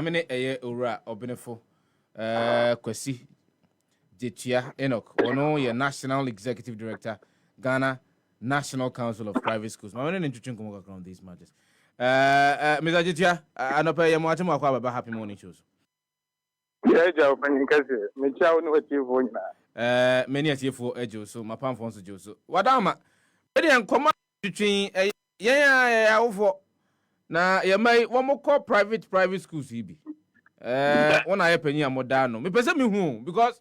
mamene eye owura obenefo kwasi Jetia Enoch ono ye National Executive Director Ghana National Council of Private Schools. Mamene introducing komo on these matters. Mr. Jetia anopa ye mo atemo akwa baba happy morning shows. Yeah, Joe, when you can say, me chow no achieve na. Many atiefo ejo so mapamfo so jo so. Wadama. Edi enkoma twetwen ya awofo na ye mai wo mo call private schools yi bi. Wona ye panyi amoda no. Me pese me hu because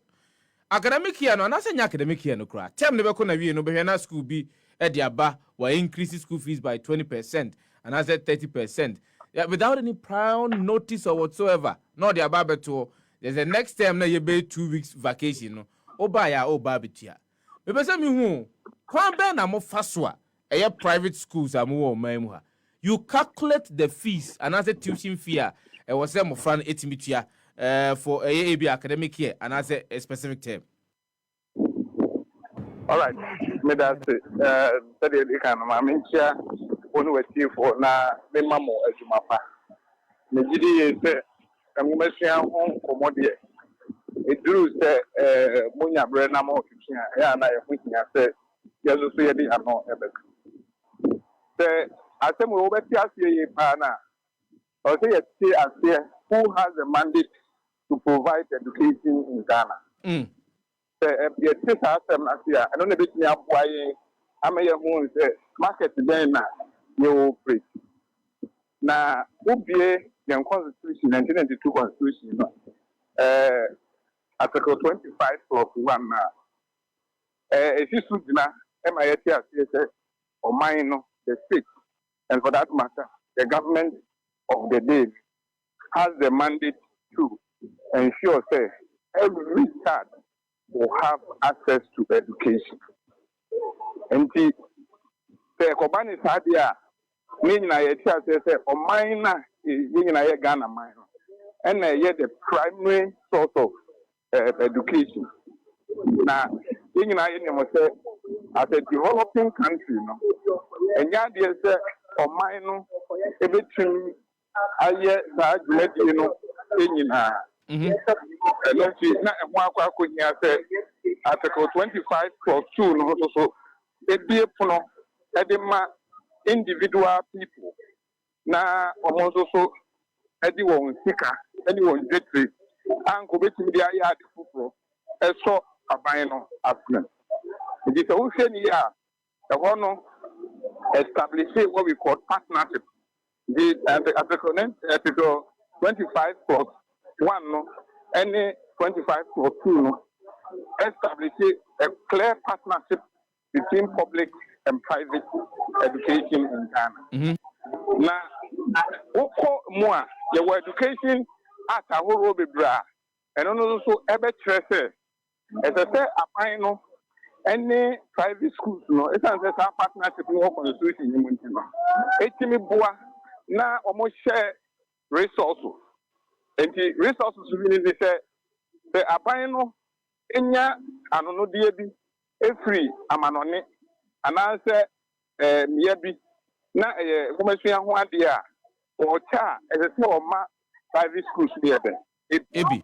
academic year no na say academic year no kra. Term ne be ko na wie no be na school bi e de aba wa increase school fees by 20% and I said 30%. Yeah, without any prior notice or whatsoever. No the aba beto. There's the next term na you be 2 weeks vacation no. Oba ya oba bitia. Me pese me hu kwan be na mo faso a private schools amu wo man mu ha. You calculate the fees and as a tuition fee e was say mo fran etimitua for a AB academic year and as a specific term. All right. Me that's it. That is kind of my mentia onu achieve for na me mamo adwuma pa. Me gidi say amumesua ho komodie. Eduru say munya bre na mo twia ya na ye hunya say yeso so ye di ano ebe. Say asem wo beti asie ye pa na. Or say ye asie who has the mandate to provide education in Ghana. Ye tisa asem asia I don't know bit me aboaye amaye hu say market den na ye operate. Na ubie the constitution 1992 constitution no. Article 25 of 1 na if you should na MIT say or mine no the state and for that matter the government of the day has the mandate to ensure say every child will have access to education. And the Kobani Sadia meaning I say or mine in a Ghana mine and yet the primary source of education. Now, I say as a developing country, no, and yet they say or mine everything I yet you know in let's see now Article 25 clause 2 no so it be puno edema individual people na almost also anyone seeker anyone jetri and go betimi dia ya adifufo eso aban no afna it is a say here the one establish what we call partnership the article 25 plus 1 no any 25 plus 2 no establish a clear partnership between public and private education in Ghana. Now, more your education at a whole bebra, and also ever stress. As I say, I know any private schools, no, it's a partnership no constitution in Montana. Etimi Boa now almost share resources. And the resources really say the Abino Enya anono diebi free amanone anase miebi na komesua ho ade a o cha ese o ma private schools there ebi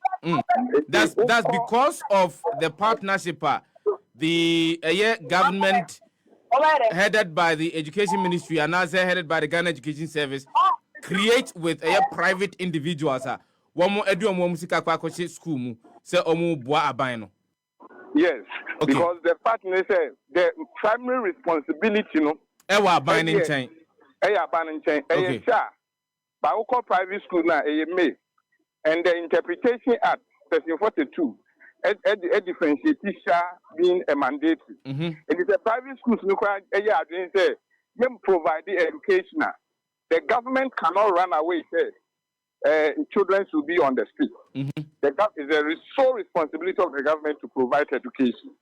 that's because of the partnership the government headed by the education ministry and also headed by the Ghana Education Service create with private individuals one more edu omo musika kwa akwache school mu say omo boa aban no. Yes, okay. Because the partner says the primary responsibility, no. Ewa abaning chain. Abaning chain. Okay. But we call private school now. May and the Interpretation Act, Section 42, a differentiate being a mandate. It is a private schools. No, say them provide the education. The government cannot run away. Say children should be on the street. The is a sole responsibility of the government to provide education.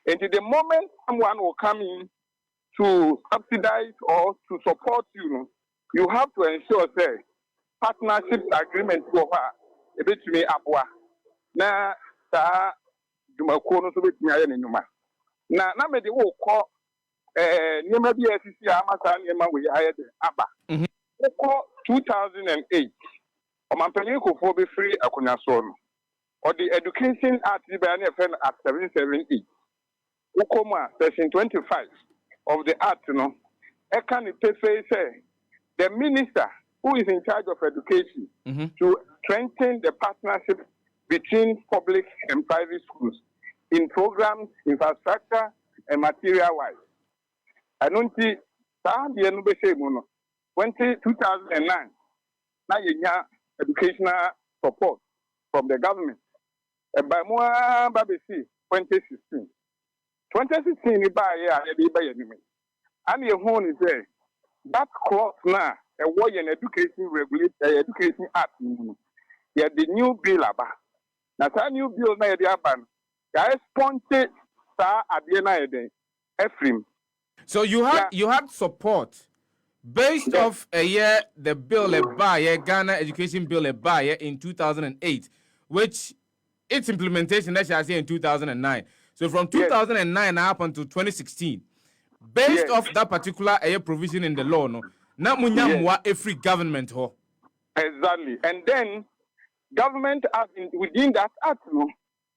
And to the moment someone will come in to subsidize or to support you, you have to ensure say partnership agreement for a bit me abwa. Na sa jumakono so bit me aye nenuma. Na me de wo call nyema bi FCC amasa nyema we aye de aba. 2008 Omanpanyin Kufuor be free akonya so no. Or the Education Act be an FN at 778. Ukoma section 25 of the act no. Ekan say the minister who is in charge of education to strengthen the partnership between public and private schools in programs, infrastructure, and material-wise. I don't see that 2009, now you have educational support from the government. And by more, 2016. 2016, you buy a and your home is there. That clause now, a way in education regulate education act. Yeah, the new bill about. Now, that new bill na the aban. Guys, sponsored star at the end Ephraim. So you had support based off a year the bill a buy Ghana Education Bill a buy in 2008, which its implementation let's say in 2009. So from 2009 up until 2016, based off that particular provision in the law, no, na munyamwa every government ho. Exactly, and then government within that act no,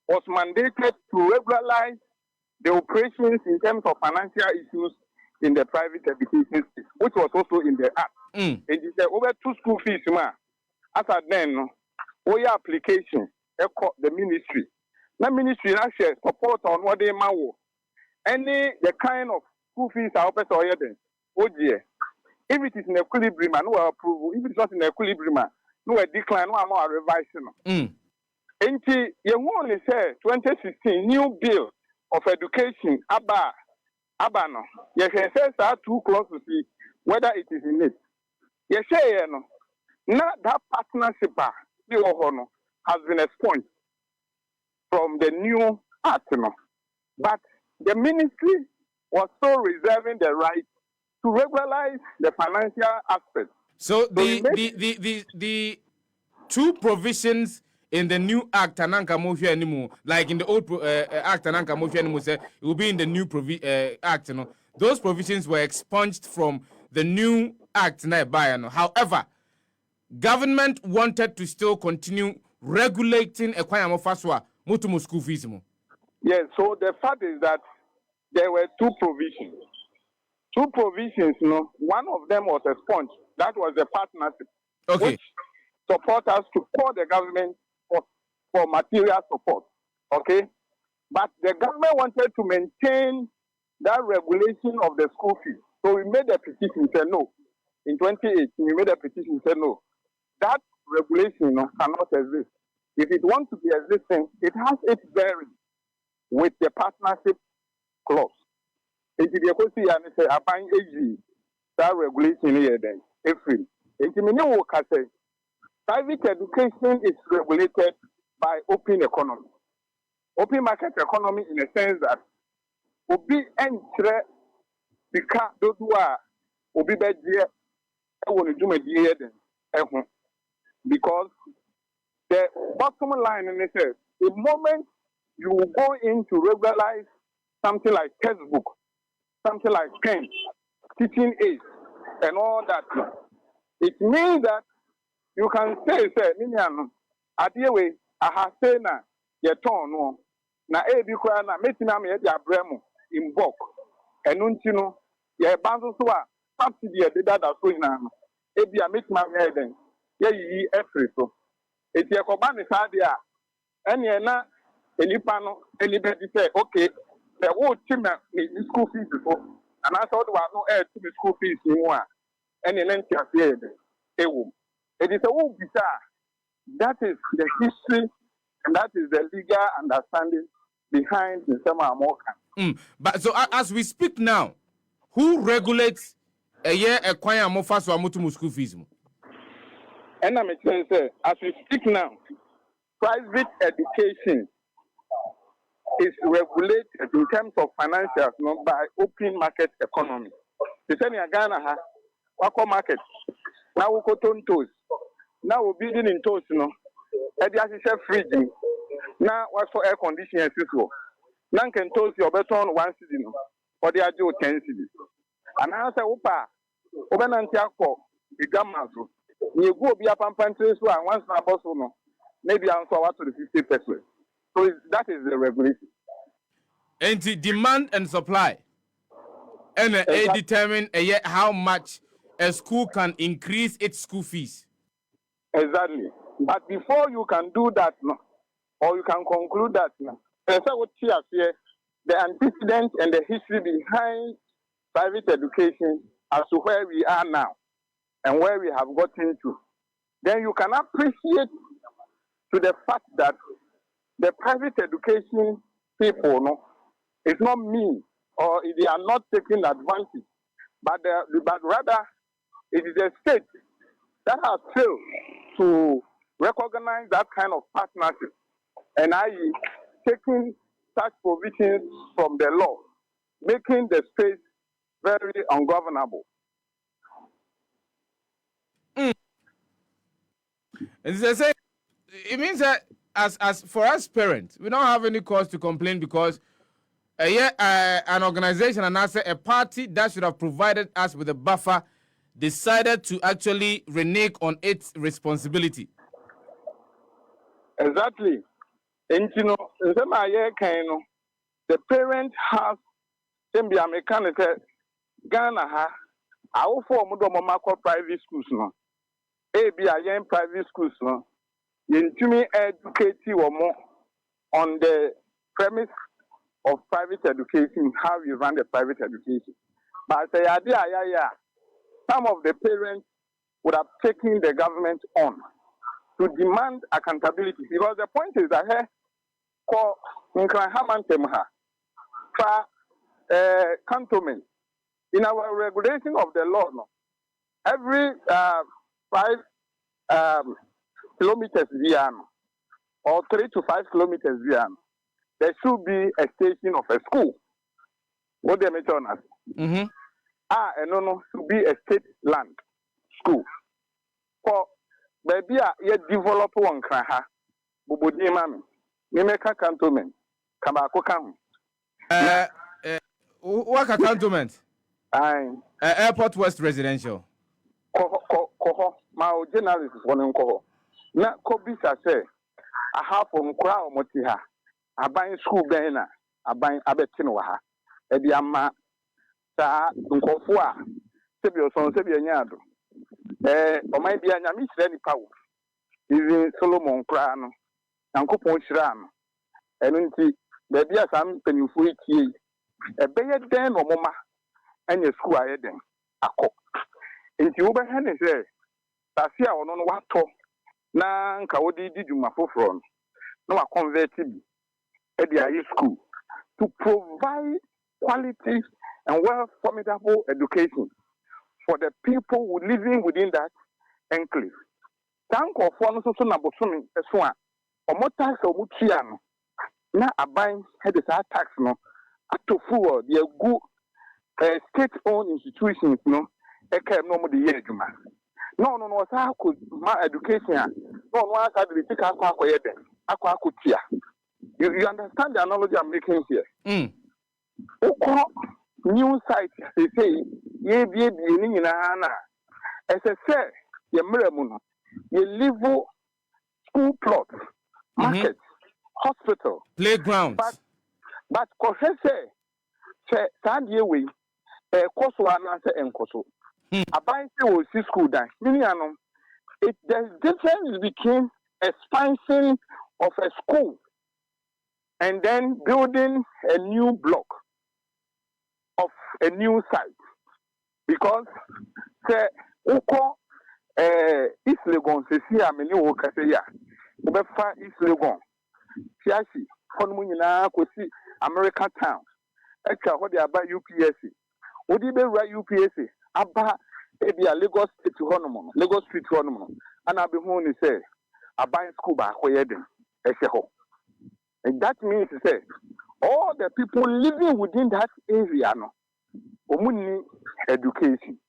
was mandated to regularize the operations in terms of financial issues in the private education system, which was also in the act. And it said over 2 school fees, ma. As at then, no, your application, the ministry. The ministry actually support on what they mawo. Any the kind of school fees are open to then. Oh dear. If it is in equilibrium, no approval. If it is not in equilibrium, no decline, no more revision. And you want to say 2016 new bill of education abano. You can say that 2 clauses see whether it is in it. You say no. Now that partnership has been expunged from the new act, but the ministry was still reserving the right to regularize the financial aspect. So the 2 provisions in the new act ananka motion anymore, like in the old act ananka motion anymore, say it will be in the new act. Those provisions were expunged from the new act now by. However, government wanted to still continue regulating Ekwayamo Faswa mutumu school fees. Yes, so the fact is that there were 2 provisions. 2 provisions, one of them was expunged. That was the partnership. Okay. Which support us to call the government for material support. Okay? But the government wanted to maintain that regulation of the school fees. So we made a petition, said no. In 2018, we made a petition, said no. That regulation cannot exist. If it wants to be existing, it has its bearing with the partnership clause. If you go see and say, "Abang AG," that regulation here then, every. If you say, private education is regulated by open economy, open market economy in a sense that obi entre bika dodua obi bedie e wonu dwumadi den because the bottom line in it is the moment you go in to regularize something like textbook, something like pen, teaching aids, and all that, it means that you can say, Miniano, Adiawe, I have said na your tone, na Ebikwana, Metinam Yadia Bremo in bulk, and Nuntino, your Banzosua, subsidy, the data so in Ebia Metinam Yaden, ye Africo. It's your Kobani Sadia, and Yana, any panel, anybody say, okay, the whole team in school fees before, and I thought there was no air to the school fees in one, and an entire it is a whole bizarre. That is the history, and that is the legal understanding behind the Sema Amoka. But so as we speak now, who regulates a year acquire more fast or mutual school fees? And I'm saying, as we speak now, private education is regulated in terms of financials by open market economy. The same in Ghana, Wako market. Now we go to toes. Now we're building in toes, Ediasha fridge. Now what's for air conditioning system? Now can toast your beton 1 city, or the Ajo 10 cities. And I say, Opa, Obenantiako, the Gamazo. You go be a pampantry so and once na boss no, maybe answer what to the 50%. So that is the regulation. And the demand and supply. And determine how much a school can increase its school fees. Exactly. But before you can do that, no, or you can conclude that, no, the antecedent and the history behind private education as to where we are now and where we have gotten to, then you can appreciate to the fact that the private education people, no, it's not mean or they are not taking advantage, but rather it is the state that has failed to recognize that kind of partnership and i.e. taking such provisions from the law, making the space very ungovernable. It means that as for us parents, we don't have any cause to complain because an organization and also a party that should have provided us with a buffer decided to actually renege on its responsibility. Exactly. And you know, the parent has be a mechanic Ghana ha our form of private schools no. Be a young private schools no. You educate you more on the premise of private education, how you run the private education. But say some of the parents would have taken the government on to demand accountability. Because the point is that here, for cantonment, in our regulation of the law, no, every 5 kilometers via, or 3 to 5 kilometers via, there should be a station of a school. What they mention us? And no, should be a state land school. For baby, you develop one kraha, Bubudi Mami, Nimeka cantonment, Kabako Kam. What a cantonment? Airport West Residential. Koho, my journalist is one koho. Na Kobisa say, I have from Crown Motiha, I buy school banner, I buy Abetinoha, Ediama, Sa, Nkofua, Sebio Son Sebia Nyado. Or might be a Yamis any power. Even Solomon Crano, Uncle Ponchran, and until the dear Sam Penufui, a bayer den or mama, and your school I then. A cock. In Cuba, Henry says, Tasia or no what talk. Na Kawadi did you my front. No, I converted at the high school to provide quality and well formidable education for the people who living within that enclave. Thank you for so Nabosumi as one. Or more tax or Mutiano. Now a buying head is our tax no. Up to four, the good state-owned institutions, no, a care no more the year, Juma. No, I could my education. No, I had to take aqua could hear. You understand the analogy I'm making here? New site, they say, ye be in Hana. As I said, ye Miramuno, ye live school plot, market, hospital, playground. But say, stand ye way, a course one answer and course. A bicycle will see school down. There's difference between expansion of a school and then building a new block of a new site. Because say Uko East Legon says here many workers say yeah. Ubefa East Legon. Siasi, Konmunina Kosi American town. Extra what they are by UPSC. Would you be right UPSC? Abba Ebia Lagos State Honomo, Lagos Street Honomo, and I'll be home say a buying school back where and that means to say all the people living within that area no need education.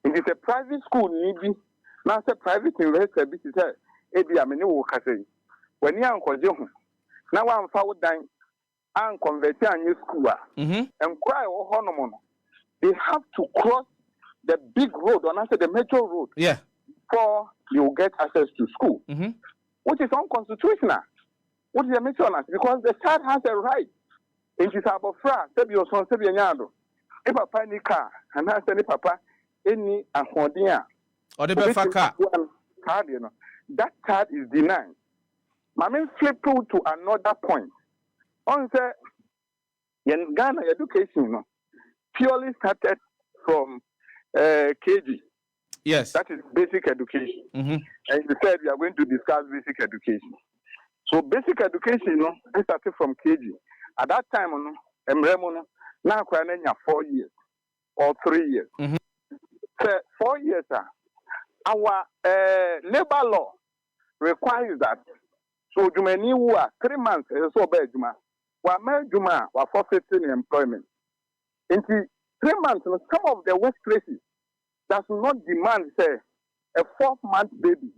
It is a private school need now say private university be say Ebia many work say when you uncle now I'm forward down and convert a new school and cry or honomo. They have to cross the big road, or not the metro road. Yeah. before you get access to school, Mm-hmm. which is unconstitutional. What is the mission? Because the child has a right. It is about fra, sebi oson sebi enyado. If papa ni car, and I say papa any ahodia. Or the befaka. Card, you know, that card is denied. Mami flip to another point. On say, in Ghana education, you know, purely started from KG. Yes. That is basic education. Mm-hmm. And you said we are going to discuss basic education. So basic education, you know, it started from KG. At that time, you know, Emremo, now 4 years or 3 years. Mm-hmm. So 4 years, our labor law requires that. So Jumani who are 3 months, so bad Juma. Wa Juma were forfeiting employment. In 3 months, some of the workplaces does not demand, say, a 4-month baby.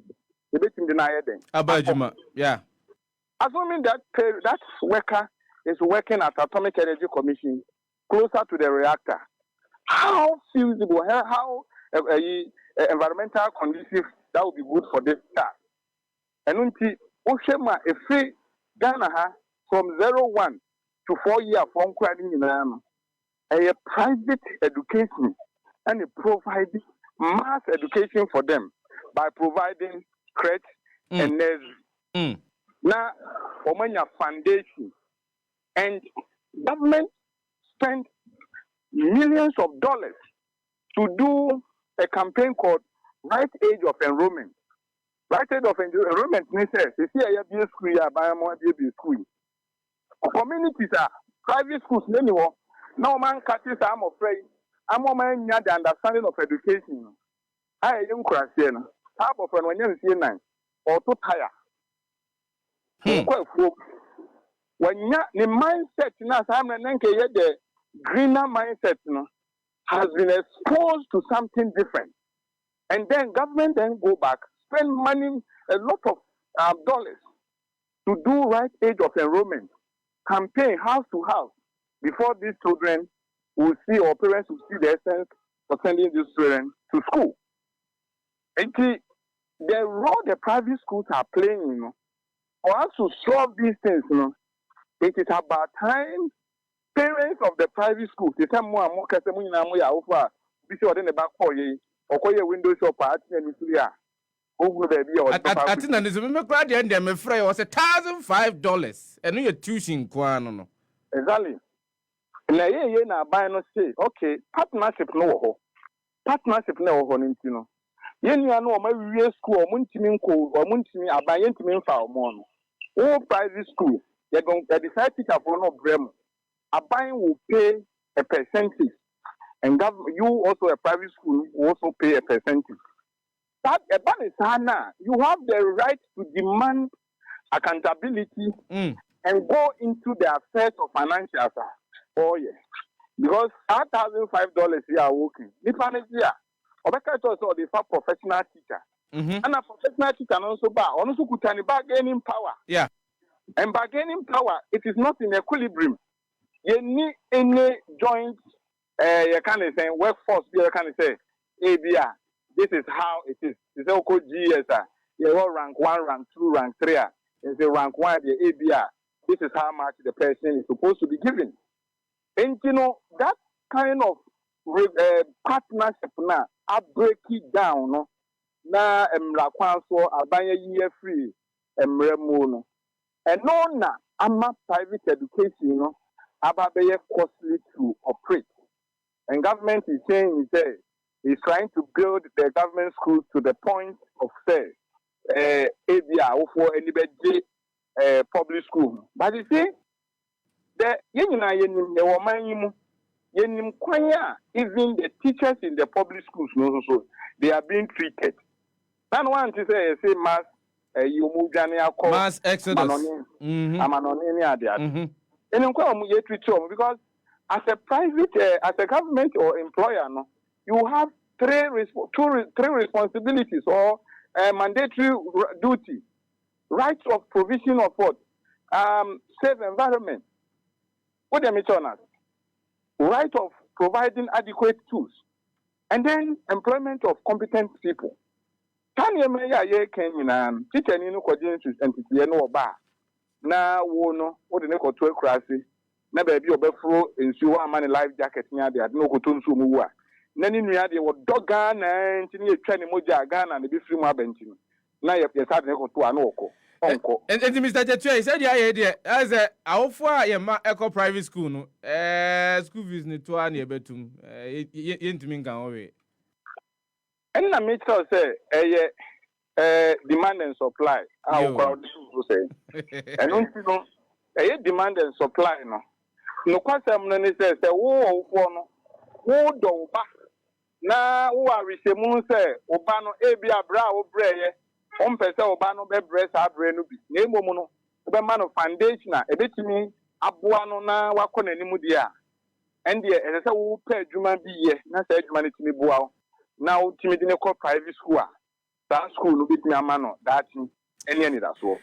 They can deny them. Abajuma, yeah. Assuming that that worker is working at Atomic Energy Commission closer to the reactor, how feasible, how environmental conducive that would be good for this child? And until Oshema, a free Ghana from 01 to 4 years from a private education and provide mass education for them by providing crèche and nursery. Now, Omania Foundation and government spent millions of dollars to do a campaign called Right Age of Enrollment. Right Age of Enrollment means you see a school, school. Communities are private schools, no man catches I'm afraid. I'm a man the understanding of education. I am Christian. Half of when you see 9 or too tired. When the mindset now, the greener mindset has been exposed to something different, and then government then go back, spend money, a lot of dollars to do right age of enrollment, campaign house to house before these children will see or parents will see the essence of sending these children to school. And the role the private schools are playing, for us to solve these things, it is about time parents of the private schools, they tell more and more customers over this or then about or window shop at over the I think that is a crowd and I'm afraid was $1,005 and your tuition no. Exactly. Na ye na buy no say okay partnership no ho ye nua no ma wie school o muntimi nko o muntimi aban ye ntimi mfa o mo no private school they decide teacher for no brem aban will pay a percentage and you also a private school will also pay a percentage. That aban is na you have the right to demand accountability and go into the affairs of financial. Oh yes, because $1,005 here are working. If I'm here, Obeka also the professional teacher, and a professional teacher also could bargaining power. Yeah, and bargaining power it is not in equilibrium. You need any joint, you can say workforce. You can say, ABR. This is how it is. It's all called GSR. You have rank 1, rank 2, rank 3. It's a rank 1, the ABR. This is how much the person is supposed to be given. And that kind of partnership now, I break it down. Now, so abaya year free, emremono. And no, I'm a private education, about costly to operate. And government is saying, is trying to build the government schools to the point of, say, ABR for anybody public school. But you see, even the teachers in the public schools, they are being treated. And one to say mass, you move mass exodus. Because as a private, as a government or employer, you have three responsibilities or mandatory duty: rights of provision of what, safe environment. What they mean on us? Right of providing adequate tools, and then employment of competent people. Can you may ye can you teacher ni no kwadin to entity no oba na wo no wo de ne koto akurase na ba bi obefro ensuo amane life jacket nya de no koto nsuo mu wa na ni nua de wo doga na ntini etwa ne moja Ghana ne bi firi mu abenti no na ye sa de ne koto ano okọ onko enti Mr. Chetua said ya ye de as a awofo a ye ma eco private school no school fees ni to an ye betum ye ntimi nkan wo we en na me tell say demand and supply how crowd to say and no demand and supply no kwasem no ni say wo no wo do ba na wo arisemu say oba no ebi abra wo breye on pese oba no be breast abre no bi na emomu no be man foundation a ebetimi aboa no na wakọ nanimu dia and the say wo pa adwuma bi ye na say adwuma no timi boa na wo timi de ne kọ private school a that school no bit me amano that any that so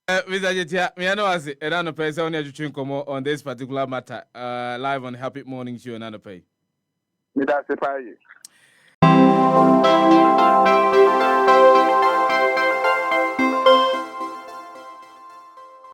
Mr. Chetua, me know as it no pay say only to come on this particular matter live on Happy Morning Show and pay. Me that say